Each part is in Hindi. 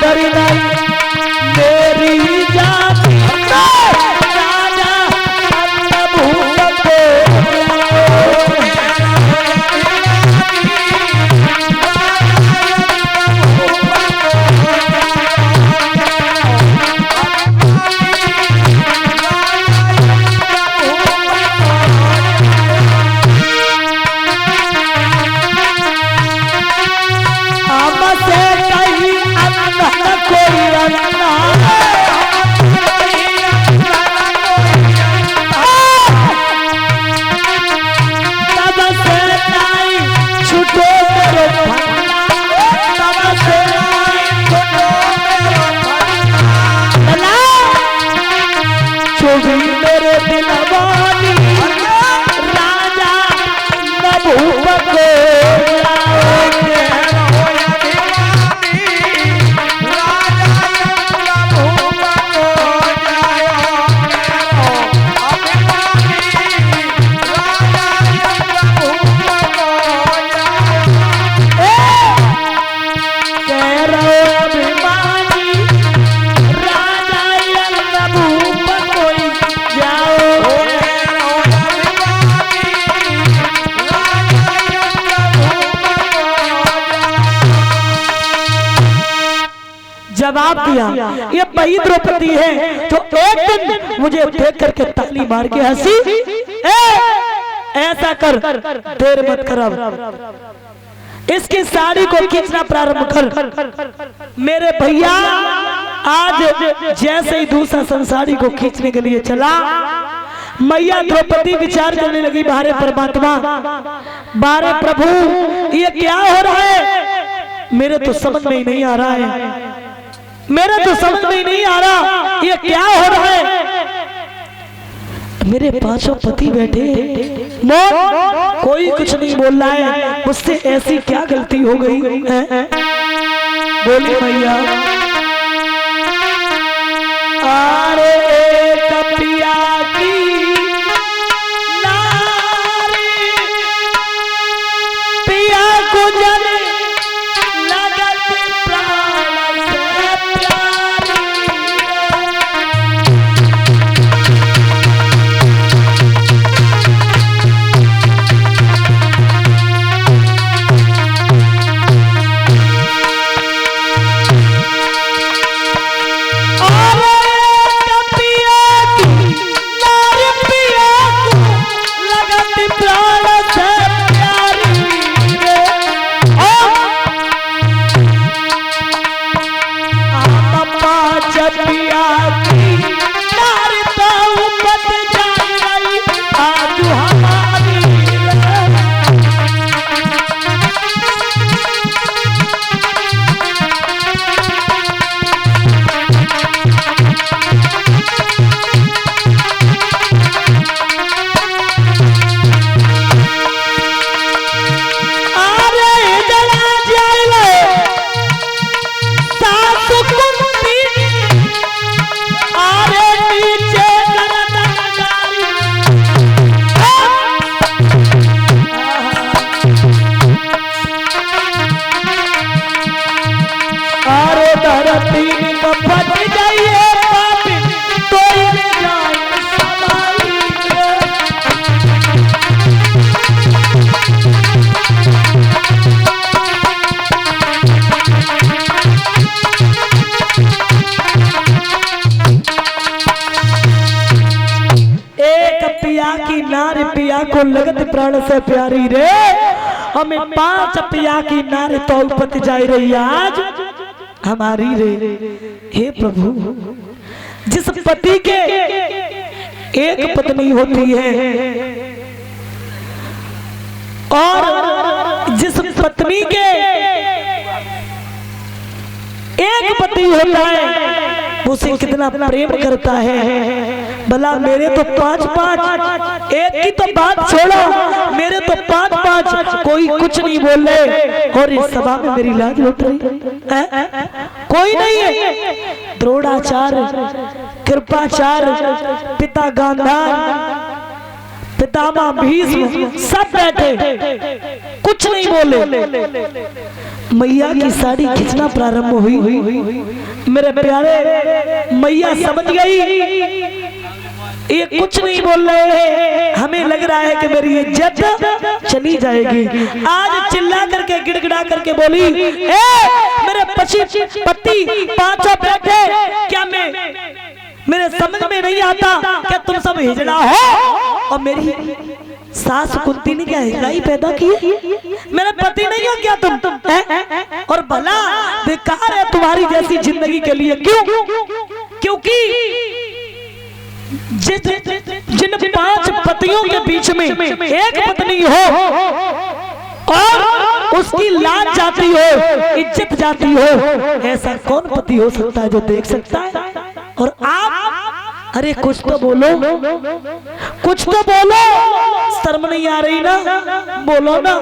कदर नहीं मेरी जाति राजा अन्न भूप को जवाब दिया ये वही द्रौपदी है जो एक दिन मुझे देख करके ताली मार के हंसी। ऐसा कर, देर मत कर, अब इसकी साड़ी को खींचना प्रारंभ कर। मेरे भैया आज जैसे ही दूसरा संसारी को खींचने के लिए चला, मैया द्रौपदी विचार करने लगी, बारे परमात्मा, बारे प्रभु, ये क्या हो रहा है? मेरे तो समझ में ही नहीं आ रहा है, मेरा तो समझ में नहीं आ रहा ये क्या हो रहा है। मेरे पांचों पति बैठे, मौत कोई कुछ नहीं बोल रहा है, मुझसे ऐसी क्या गलती हो गई है? बोली भैया, अरे कपिया की नारी पिया को जाने को लगत प्राण से प्यारी रे, हमें 5 पिया की नार तो उपत जाए रही आज हमारी रे। हे प्रभु, जिस पति के एक पत्नी होती है और जिस पत्नी के एक पति होता है उसे कितना प्रेम करता है। भला मेरे तो 5-5, एक की तो बात छोड़ो, मेरे तो 5-5 कोई कुछ नहीं बोल रहे और इस सभा में मेरी लाज लुट रही है। कोई नहीं है। द्रोणाचार्य, कृपाचार्य, पिता गांधार, पितामह भीष्म सब बैठे, कुछ नहीं बोले। मैया की साड़ी खींचना प्रारंभ हुई। मेरे प्यारे मैया समझ गई ये कुछ नहीं बोल रहे हैं, हमें लग रहा है कि मेरी इज्जत चली जाएगी। आज चिल्ला करके गिड़गिड़ा करके बोली, ए मेरे पति पांचों बैठे, क्या मेरे समझ में नहीं आता क्या तुम सब हिजड़ा हो? और मेरी सास कुंती ने क्या हिजड़ाई पैदा की? मेरे पति नहीं हो क्या तुम है? और भला बेकार है तुम्हारी जैसी जिंदगी के लिए। क्यों? क्योंकि जिन 5 पतियों के बीच में एक पत्नी हो और उसकी लाज जाती हो, इज्जत जाती हो, ऐसा कौन पति हो सकता है जो देख सकता है? और आप अरे कुछ तो बोलो, कुछ तो बोलो, शर्म नहीं आ रही ना? बोलो ना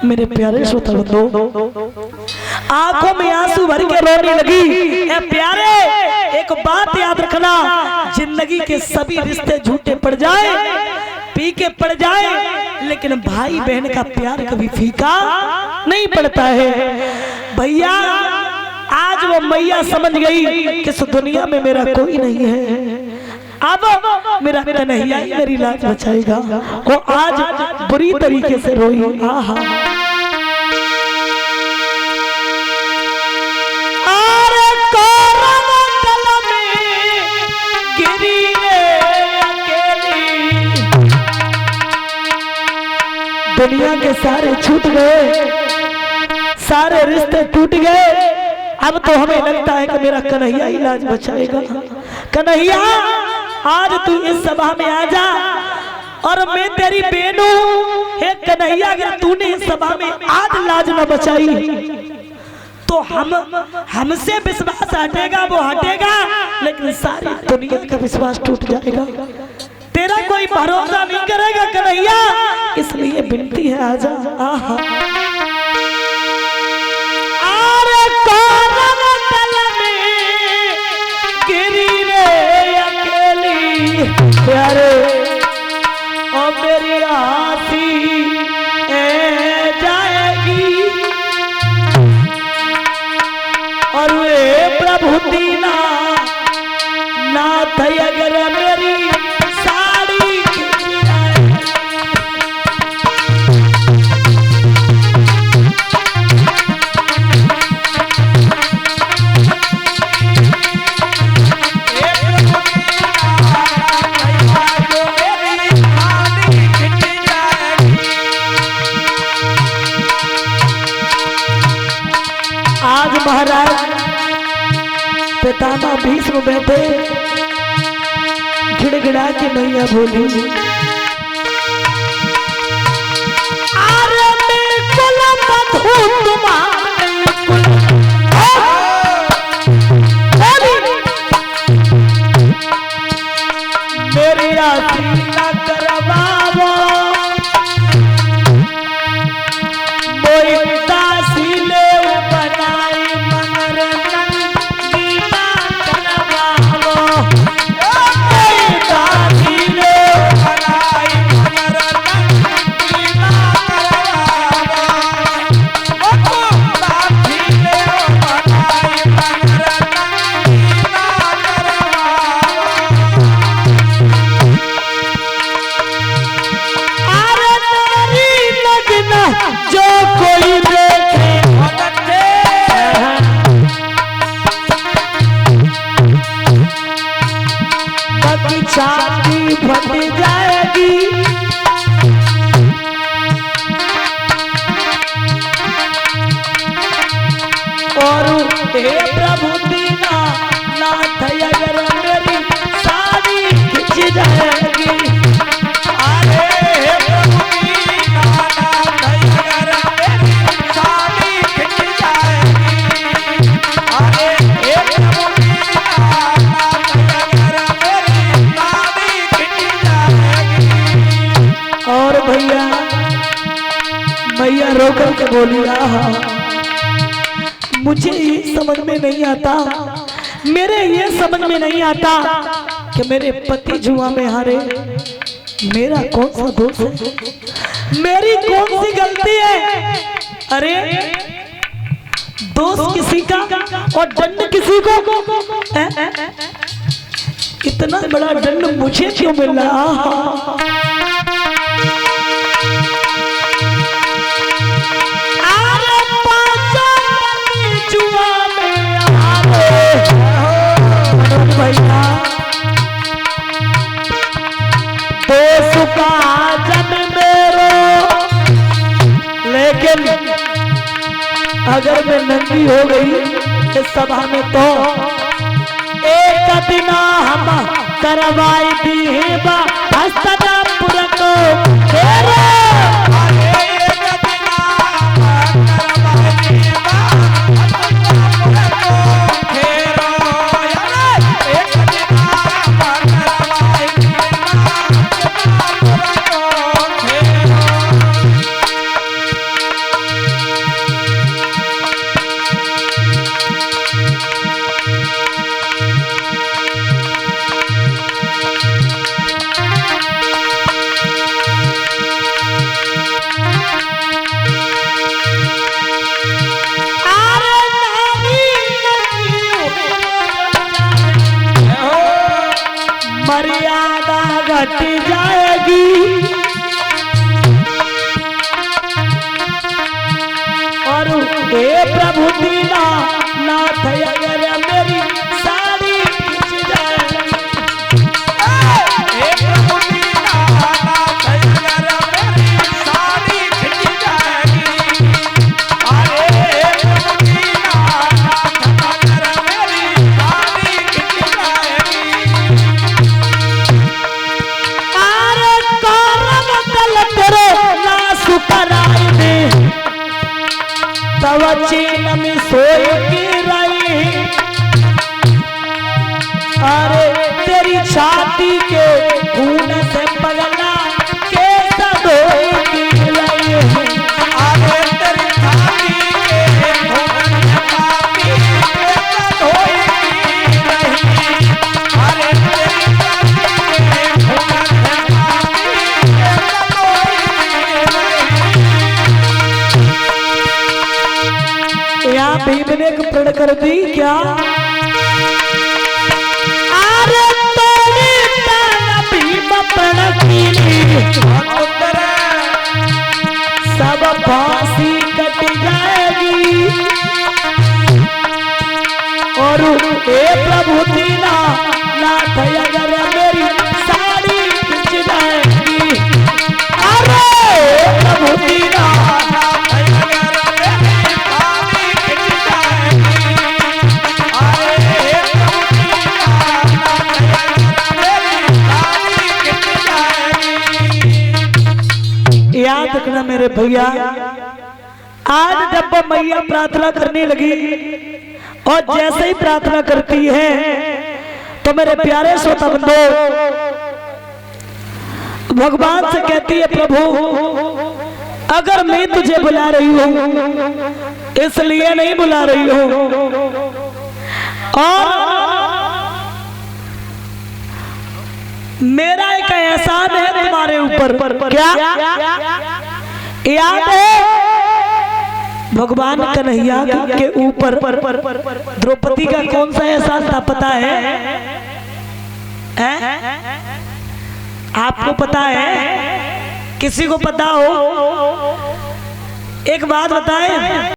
मेरे प्यारे श्रोता बंधु। आंखों में आंसू भर के रोने लगी। ए प्यारे, एक बात याद रखना, जिंदगी के सभी रिश्ते झूठे पड़ जाए, फीके पड़ जाए, लेकिन भाई बहन का प्यार कभी फीका नहीं पड़ता है। भैया आज वो मैया समझ गई कि इस दुनिया में मेरा कोई नहीं है, अब मेरा कन्हैया ही मेरी लाज बचाएगा। वो आज बुरी तरीके से रोई। दुनिया के सारे छूट गए, सारे रिश्ते टूट गए, अब तो हमें लगता है कि मेरा कन्हैया ही लाज बचाएगा। कन्हैया आज तू इस सभा में आ जा और मैं तेरी बहन हूं। हे कन्हैया, अगर तूने इस सभा में आज लाज न बचाई तो हमसे विश्वास हटेगा, वो हटेगा, लेकिन सारी दुनिया का विश्वास टूट जाएगा। तेरा कोई भरोसा नहीं करेगा कन्हैया, इसलिए विनती है आजा। प्यारे और मेरी आसी जाएगी और वे प्रभु दीना नाथ अगर मेरी साड़ी महाराज पितामह भीष्म बैठे, गिड़गिड़ा के मैया बोली, अरे मेरी आसी न करवावो, छाती फट जाएगी और हे प्रभु दीना नाथ अगर मेरी साड़ी खिंच जाएगी। अरे हे प्रभु दीना नाथ अगर मेरी साड़ी खिंच जाएगी। अरे हे प्रभु और भैया मैया रोकर के बोली, मुझे ये समझ में नहीं आता, मेरे ये समझ में नहीं आता कि मेरे पति जुआ में हारे, मेरा कौन सा दोष है, मेरी कौन सी गलती है? अरे दोस्त किसी का और दंड किसी को। इतना बड़ा दंड मुझे क्यों मिल रहा? लेकिन अगर मैं नंगी हो गई इस सभा में तो एक दिन हम करवाई दी है हस्तनापुर को तेरे। मर्यादा घट जाएगी और हे प्रभु दीना नाथ अगर मेरी साड़ी खिंच जाएगी। हे प्रभु दीना नाथ अगर मेरी साड़ी खिंच जाएगी। अरे प्रभु दीना नाथ अगर मेरी साड़ी खिंच जाएगी। तब चीन में सोई की रही। अरे तेरी छाती के खून से पगला के धोई की रही। अरे तेरी छाती के खून से पगला धोई की रही। अरे तेरी छाती के खून से भीम ने एक प्रण कर दी क्या? अरे तेरी भीम प्रण की सब फांसी कट जाएगी और हे प्रभु दीना नाथ अगर मेरी साड़ी खिंच जाएगी। अरे प्रभु दीना याद रखना मेरे भैया, आज जब मैया प्रार्थना करने लगी और जैसे ही प्रार्थना करती है तो मेरे प्यारे श्रोता बंधु भगवान से कहती है प्रभु अगर मैं तुझे बुला रही हूं इसलिए नहीं बुला रही हूं और मेरा एक एहसान है तुम्हारे ऊपर। क्या याद है भगवान कन्हैया के ऊपर द्रौपदी का कौन सा एहसान था पता है? आपको पता है? किसी को पता हो? एक बात बताएं।